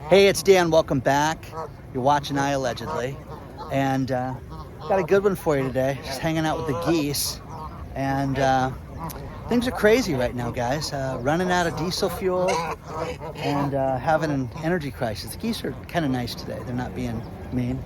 Hey, it's Dan. Welcome back. You're watching iAllegedly. And got a good one for you today. Just hanging out with the geese. And things are crazy right now, guys. Running out of diesel fuel and having an energy crisis. The geese are kind of nice today. They're not being mean.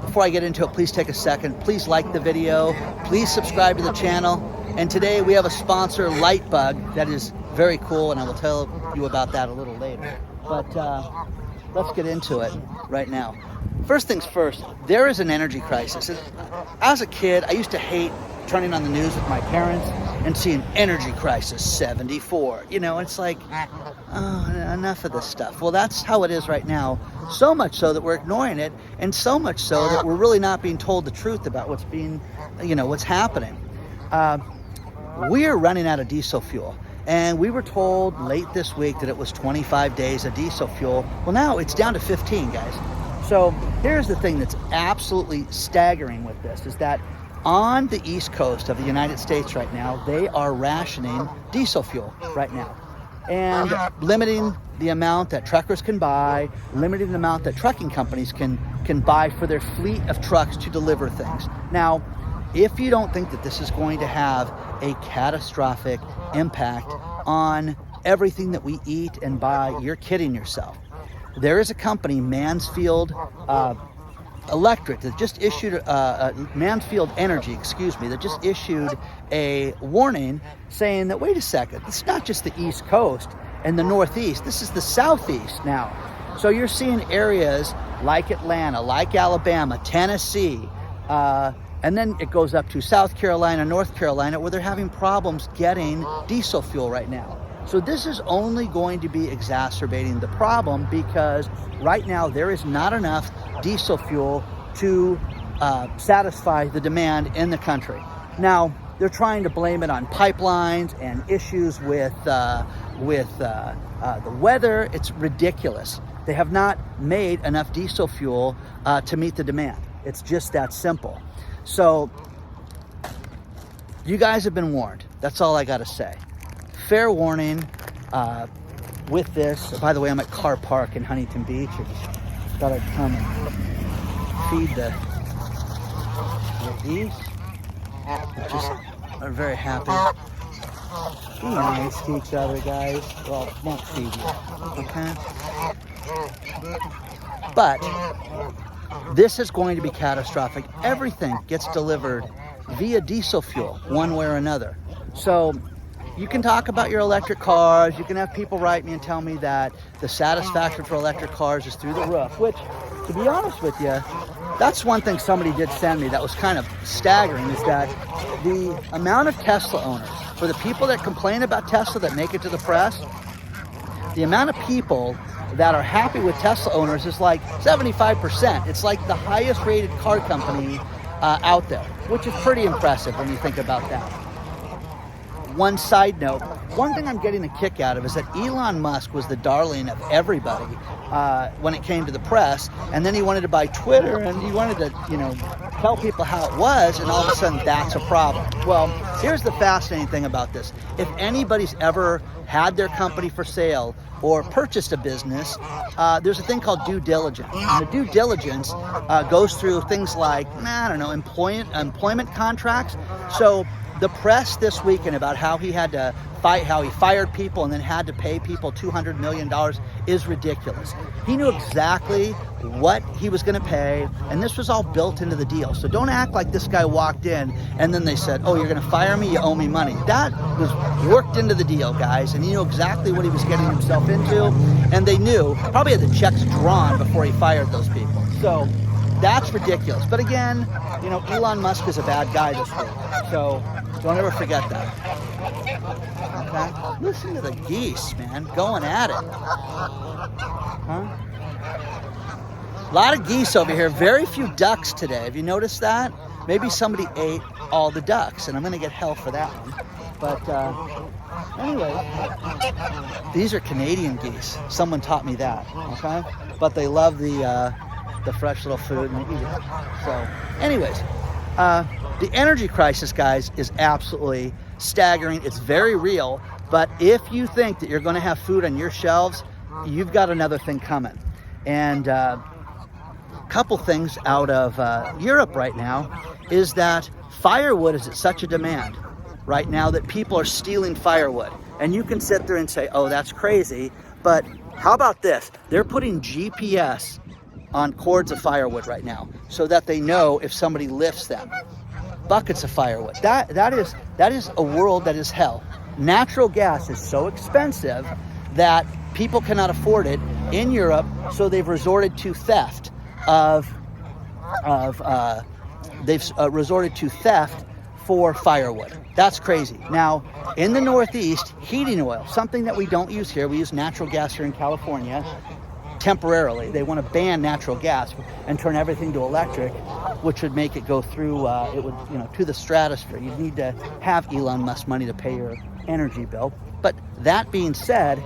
Before I get into it, please take a second. Please like the video. Please subscribe to the channel. And today we have a sponsor, Lyte Bug. That is very cool, and I will tell you about that a little later. But let's get into it right now. First things first, there is an energy crisis. As a kid, I used to hate turning on the news with my parents and seeing energy crisis 74. You know, it's like, oh, enough of this stuff. Well, that's how it is right now. So much so that we're ignoring it, and so much so that we're really not being told the truth about what's being, what's happening. We are running out of diesel fuel. And we were told late this week that it was 25 days of diesel fuel. Well, now it's down to 15, guys. So here's the thing that's absolutely staggering with this, is that on the East Coast of the United States right now, they are rationing diesel fuel right now and limiting the amount that truckers can buy, limiting the amount that trucking companies can buy for their fleet of trucks to deliver things. Now, if you don't think that this is going to have a catastrophic impact on everything that we eat and buy, you're kidding yourself. There is a company, Mansfield Electric, that just issued Mansfield Energy, that just issued a warning saying that, wait a second, it's not just the East Coast and the Northeast, this is the Southeast now. So you're seeing areas like Atlanta, like Alabama, Tennessee, and then it goes up to South Carolina, North Carolina, where they're having problems getting diesel fuel right now. So this is only going to be exacerbating the problem, because right now there is not enough diesel fuel to satisfy the demand in the country. Now, they're trying to blame it on pipelines and issues with the weather. It's ridiculous. They have not made enough diesel fuel to meet the demand. It's just that simple. So you guys have been warned. That's all I got to say. Fair warning with this. By the way, I'm at Car Park in Huntington Beach. I just thought I'd come and feed the geese. They just are very happy. Be nice to each other, guys. Well, won't feed you, okay? But this is going to be catastrophic. Everything gets delivered via diesel fuel, one way or another. So you can talk about your electric cars. You can have people write me and tell me that the satisfaction for electric cars is through the roof, which, to be honest with you, that's one thing somebody did send me that was kind of staggering, is that the amount of Tesla owners, for the people that complain about Tesla that make it to the press, the amount of people that are happy with Tesla owners is like 75%. It's like the highest rated car company out there, which is pretty impressive when you think about that. One side note, one thing I'm getting a kick out of is that Elon Musk was the darling of everybody when it came to the press, and then he wanted to buy Twitter, and he wanted to, tell people how it was, and all of a sudden that's a problem. Well, here's the fascinating thing about this. If anybody's ever had their company for sale or purchased a business, there's a thing called due diligence. And the due diligence goes through things like, employment contracts. So the press this weekend about how he had to fight, how he fired people and then had to pay people $200 million is ridiculous. He knew exactly what he was going to pay, and this was all built into the deal. So don't act like this guy walked in and then they said, oh, you're going to fire me, you owe me money. That was worked into the deal, guys, and he knew exactly what he was getting himself into, and they knew, probably had the checks drawn before he fired those people. So that's ridiculous. But again, Elon Musk is a bad guy this week, so don't ever forget that. Okay? Listen to the geese, man, going at it. Huh? A lot of geese over here. Very few ducks today. Have you noticed that? Maybe somebody ate all the ducks, and I'm going to get hell for that one. But anyway, these are Canadian geese. Someone taught me that. Okay? But they love the fresh little food and they eat it. So, anyways, the energy crisis, guys, is absolutely staggering. It's very real. But if you think that you're going to have food on your shelves, you've got another thing coming. And couple things out of Europe right now is that firewood is at such a demand right now that people are stealing firewood. And you can sit there and say, oh, that's crazy. But how about this? They're putting GPS on cords of firewood right now so that they know if somebody lifts them. Buckets of firewood. That is a world that is hell. Natural gas is so expensive that people cannot afford it in Europe, so they've resorted to theft resorted to theft for firewood. That's crazy. Now, in the Northeast, heating oil, something that we don't use here. We use natural gas here in California temporarily. They want to ban natural gas and turn everything to electric, which would make it go through, to the stratosphere. You'd need to have Elon Musk money to pay your energy bill. But that being said,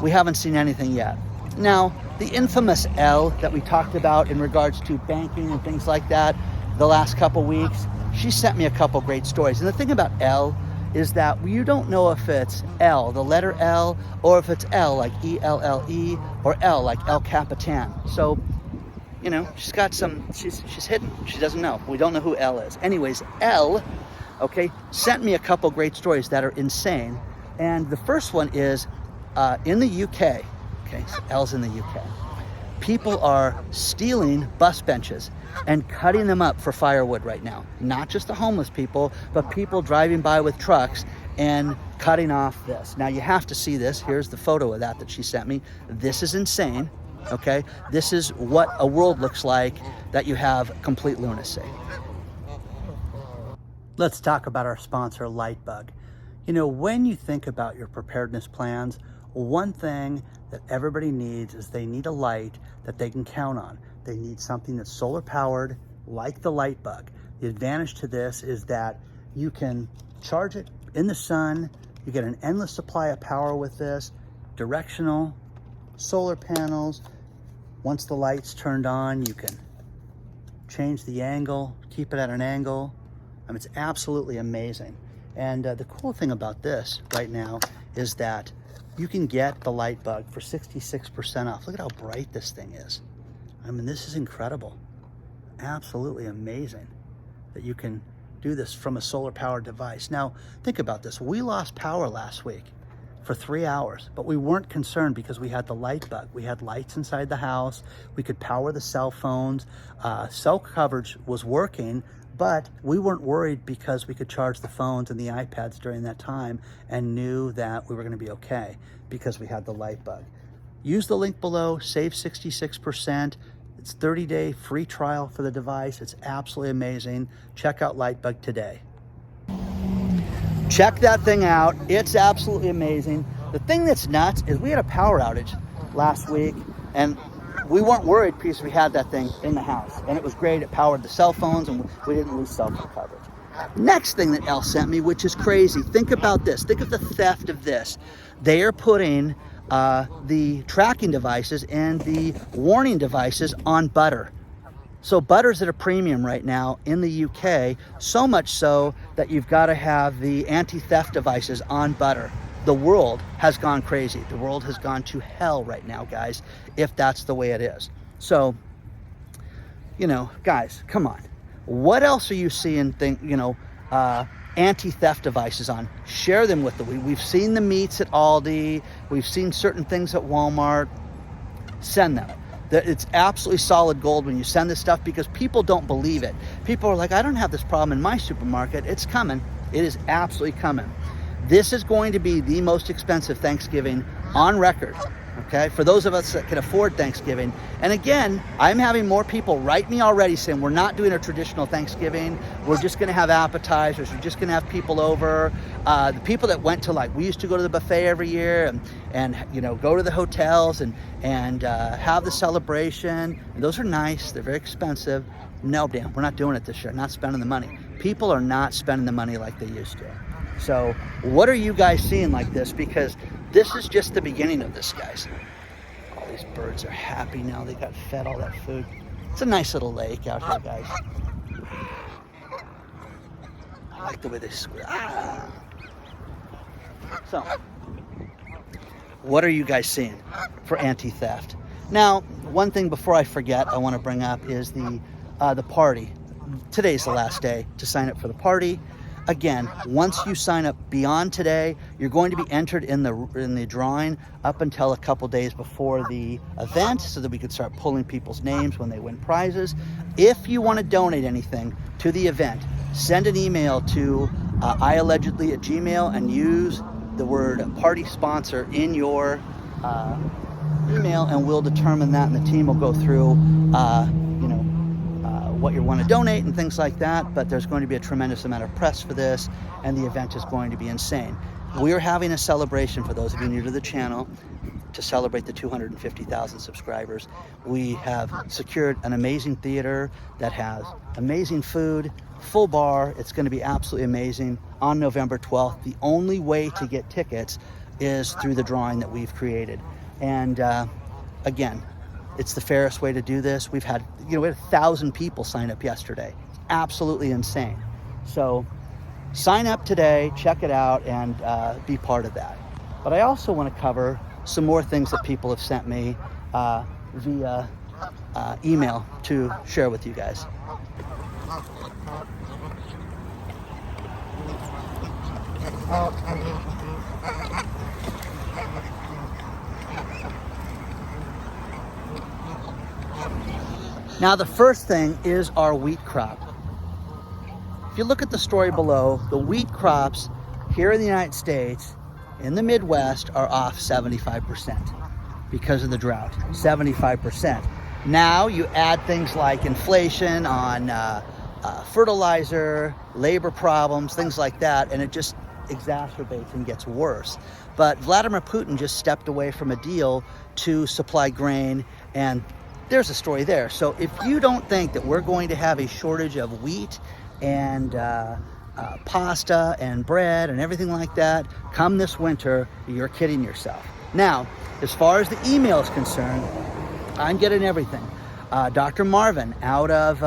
we haven't seen anything yet. Now, the infamous L that we talked about in regards to banking and things like that the last couple weeks, she sent me a couple great stories. And the thing about L is that you don't know if it's L, the letter L, or if it's L like E-L-L-E, or L like El Capitan. So, she's got she's hidden. She doesn't know. We don't know who L is. Anyways, L, sent me a couple great stories that are insane. And the first one is in the UK. So L's in the UK. People are stealing bus benches and cutting them up for firewood right now. Not just the homeless people, but people driving by with trucks and cutting off this. Now you have to see this. Here's the photo of that she sent me. This is insane, This is what a world looks like that you have complete lunacy. Let's talk about our sponsor, Lyte Bug. When you think about your preparedness plans, one thing that everybody needs is they need a light that they can count on. They need something that's solar powered, like the Lyte Bug. The advantage to this is that you can charge it in the sun. You get an endless supply of power with this. Directional, solar panels. Once the light's turned on, you can change the angle, keep it at an angle. It's absolutely amazing. And the cool thing about this right now is that you can get the Lyte Bug for 66% off. Look at how bright this thing is. This is incredible. Absolutely amazing that you can do this from a solar powered device. Now, think about this. We lost power last week for 3 hours, but we weren't concerned because we had the Lyte Bug. We had lights inside the house. We could power the cell phones. Cell coverage was working, but we weren't worried because we could charge the phones and the iPads during that time and knew that we were going to be okay because we had the Lyte Bug. Use the link below, save 66%. It's 30-day free trial for the device. It's absolutely amazing. Check out Lyte Bug today. Check that thing out. It's absolutely amazing. The thing that's nuts is we had a power outage last week, and we weren't worried because we had that thing in the house, and it was great. It powered the cell phones, and we didn't lose cell phone coverage. Next thing that Elle sent me, which is crazy. Think about this. Think of the theft of this. They are putting the tracking devices and the warning devices on butter. So butter's at a premium right now in the UK, so much so that you've got to have the anti-theft devices on butter. The world has gone crazy. The world has gone to hell right now, guys, if that's the way it is. So, guys, come on. What else are you seeing, anti-theft devices on? Share them with we've seen the meats at Aldi. We've seen certain things at Walmart. Send them. It's absolutely solid gold when you send this stuff because people don't believe it. People are like, I don't have this problem in my supermarket. It's coming. It is absolutely coming. This is going to be the most expensive Thanksgiving on record, for those of us that can afford Thanksgiving. And again, I'm having more people write me already saying we're not doing a traditional Thanksgiving. We're just going to have appetizers. We're just going to have people over. The people that went to, we used to go to the buffet every year and go to the hotels and have the celebration. And those are nice. They're very expensive. No, damn, we're not doing it this year. Not spending the money. People are not spending the money like they used to. So what are you guys seeing like this? Because this is just the beginning of this, guys. All these birds are happy now. They got fed all that food. It's a nice little lake out here, guys. I like the way they squeal. So what are you guys seeing for anti-theft? Now, one thing before I forget, I want to bring up is the party. Today's the last day to sign up for the party. Again, once you sign up beyond today, you're going to be entered in the drawing up until a couple days before the event, so that we could start pulling people's names when they win prizes. If you want to donate anything to the event, send an email to iAllegedly@gmail and use the word party sponsor in your email, and we'll determine that, and the team will go through what you want to donate and things like that. But there's going to be a tremendous amount of press for this, and the event is going to be insane. We're having a celebration, for those of you new to the channel, to celebrate the 250,000 subscribers. We have secured an amazing theater that has amazing food, full bar. It's going to be absolutely amazing on November 12th. The only way to get tickets is through the drawing that we've created. And again, it's the fairest way to do this. We had 1,000 people sign up yesterday. It's absolutely insane. So sign up today, check it out, and be part of that. But I also want to cover some more things that people have sent me via email to share with you guys. Now, the first thing is our wheat crop. If you look at the story below, the wheat crops here in the United States, in the Midwest, are off 75% because of the drought. 75%. Now you add things like inflation on fertilizer, labor problems, things like that, and it just exacerbates and gets worse. But Vladimir Putin just stepped away from a deal to supply grain, and there's a story there. So if you don't think that we're going to have a shortage of wheat and pasta and bread and everything like that come this winter, you're kidding yourself. Now, as far as the email is concerned, I'm getting everything. Dr. Marvin out of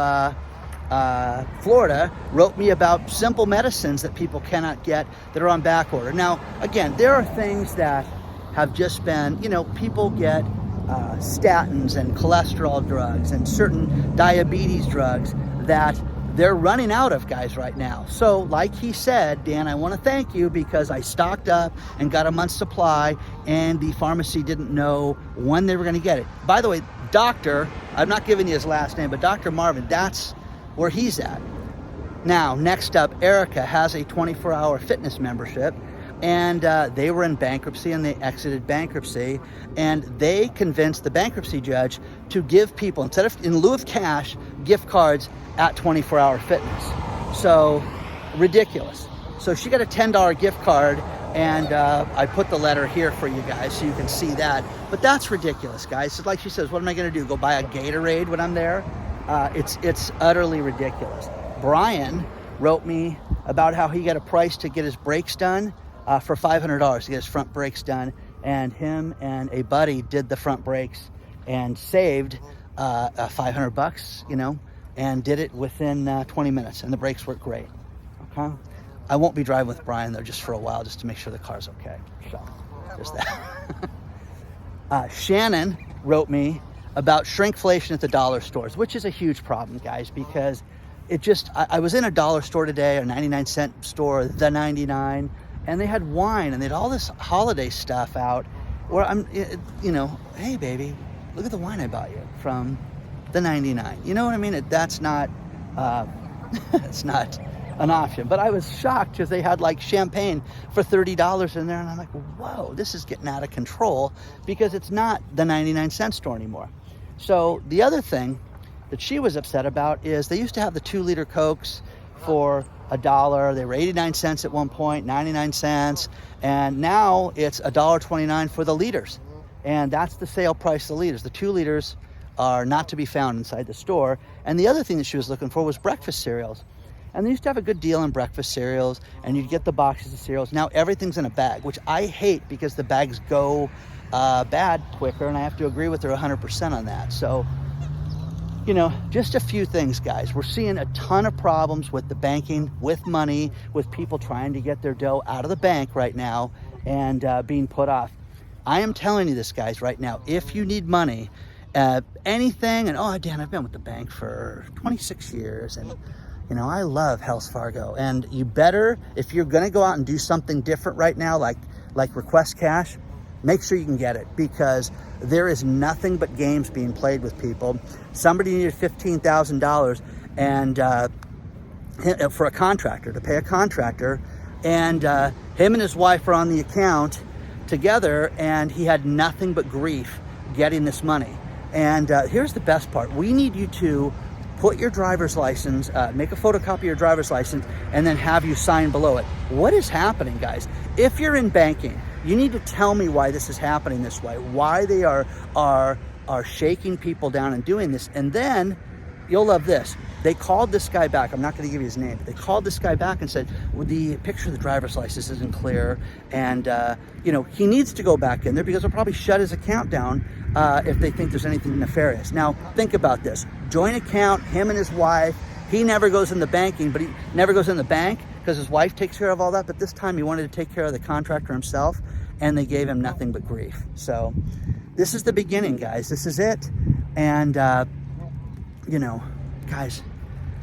Florida wrote me about simple medicines that people cannot get that are on back order. Now, again, there are things that have just been, people get statins and cholesterol drugs and certain diabetes drugs that they're running out of, guys, right now. So like he said, Dan, I want to thank you because I stocked up and got a month's supply, and the pharmacy didn't know when they were going to get it. By the way, doctor, I'm not giving you his last name, but Dr. Marvin, that's where he's at. Now, next up, Erica has a 24-hour fitness membership, and they were in bankruptcy, and they exited bankruptcy, and they convinced the bankruptcy judge to give people, instead of in lieu of cash, gift cards at 24-hour fitness. So ridiculous. So she got a $10 gift card, and I put the letter here for you guys so you can see that. But that's ridiculous, guys. So like she says, what am I going to do? Go buy a Gatorade when I'm there? It's utterly ridiculous. Brian wrote me about how he got a price to get his brakes done for $500 to get his front brakes done, and him and a buddy did the front brakes and saved $500, and did it within 20 minutes, and the brakes work great. Okay, I won't be driving with Brian though, just for a while, just to make sure the car's okay. So there's that. Shannon wrote me about shrinkflation at the dollar stores, which is a huge problem, guys, because I was in a dollar store today, a 99-cent store, the 99, and they had wine and they had all this holiday stuff out where I'm, hey baby, look at the wine I bought you from the 99. You know what I mean? That's not, it's not an option. But I was shocked because they had like champagne for $30 in there, and I'm like, whoa, this is getting out of control, because it's not the 99-cent store anymore. So the other thing that she was upset about is they used to have the 2-liter Cokes for $1. They were 89 cents at one point, 99 cents, and now it's $1.29 for the liters. And that's the sale price of the liters. The 2 liters are not to be found inside the store. And the other thing that she was looking for was breakfast cereals. And they used to have a good deal on breakfast cereals, and you'd get the boxes of cereals. Now everything's in a bag, which I hate because the bags go bad quicker, and I have to agree with her 100% on that. So, just a few things, guys. We're seeing a ton of problems with the banking, with money, with people trying to get their dough out of the bank right now and being put off. I am telling you this, guys, right now. If you need money, anything, and oh, Dan, I've been with the bank for 26 years, and you know, I love Wells Fargo. And you better, if you're gonna go out and do something different right now, like request cash, make sure you can get it, because there is nothing but games being played with people. Somebody needed $15,000 and for a contractor, to pay a contractor, and him and his wife were on the account together, and he had nothing but grief getting this money. And here's the best part. We need you to put your driver's license, make a photocopy of your driver's license, and then have you sign below it. What is happening, guys? If you're in banking, you need to tell me why this is happening this way, why they are shaking people down and doing this. And then you'll love this. They called this guy back. I'm not going to give you his name, but they called this guy back and said, well, the picture of the driver's license isn't clear, and you know, he needs to go back in there because they'll probably shut his account down if they think there's anything nefarious. Now, think about this. Joint account, him and his wife. He never goes in the banking, but he never goes in the bank because his wife takes care of all that. But this time he wanted to take care of the contractor himself, and they gave him nothing but grief. So this is the beginning, guys. This is it. And you know, guys,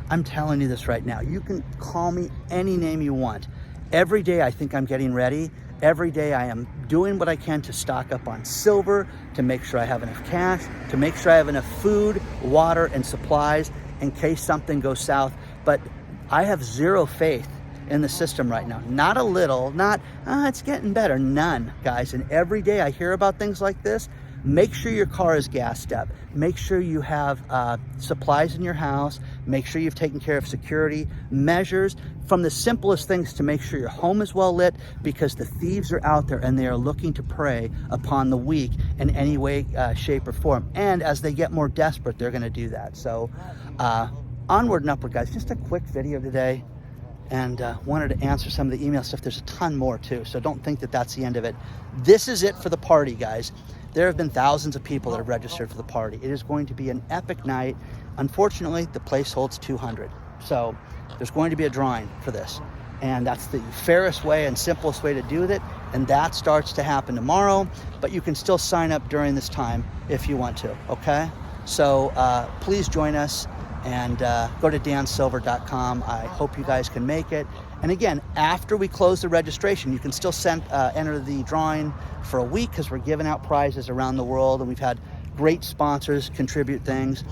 I'm telling you this right now. You can call me any name you want. Every day I think I'm getting ready. Every day I am doing what I can to stock up on silver, to make sure I have enough cash, to make sure I have enough food, water, and supplies in case something goes south. But I have zero faith in the system right now. Not a little, not, it's getting better. None, guys. And every day I hear about things like this. Make sure your car is gassed up. Make sure you have supplies in your house. Make sure you've taken care of security measures, from the simplest things to make sure your home is well lit, because the thieves are out there and they are looking to prey upon the weak in any way, shape, or form. And as they get more desperate, they're gonna do that. So onward and upward, guys. Just a quick video today, and wanted to answer some of the email stuff. There's a ton more too, so don't think that that's the end of it. This is it for the party, guys. There have been thousands of people that have registered for the party. It is going to be an epic night. Unfortunately, the place holds 200. So there's going to be a drawing for this. And that's the fairest way and simplest way to do it. And that starts to happen tomorrow, but you can still sign up during this time if you want to, okay? So please join us, and go to dansilver.com. I hope you guys can make it. And again, after we close the registration, you can still enter the drawing for a week, because we're giving out prizes around the world, and we've had great sponsors contribute things.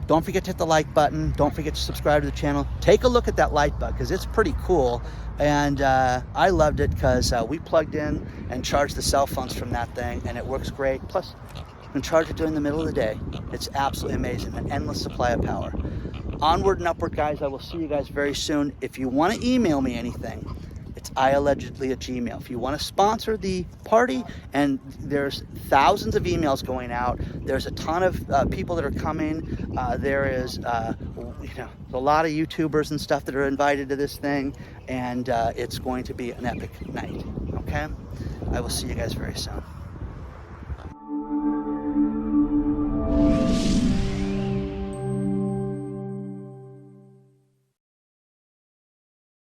Don't forget to hit the like button. Don't forget to subscribe to the channel. Take a look at that Lyte Bug, because it's pretty cool. And I loved it because we plugged in and charged the cell phones from that thing, and it works great. Plus, you can charge it during the middle of the day. It's absolutely amazing, an endless supply of power. Onward and upward, guys. I will see you guys very soon. If you want to email me anything, it's iAllegedly@gmail. If you want to sponsor the party, and there's thousands of emails going out, there's a ton of people that are coming. There is you know, a lot of YouTubers and stuff that are invited to this thing, and it's going to be an epic night. Okay, I will see you guys very soon.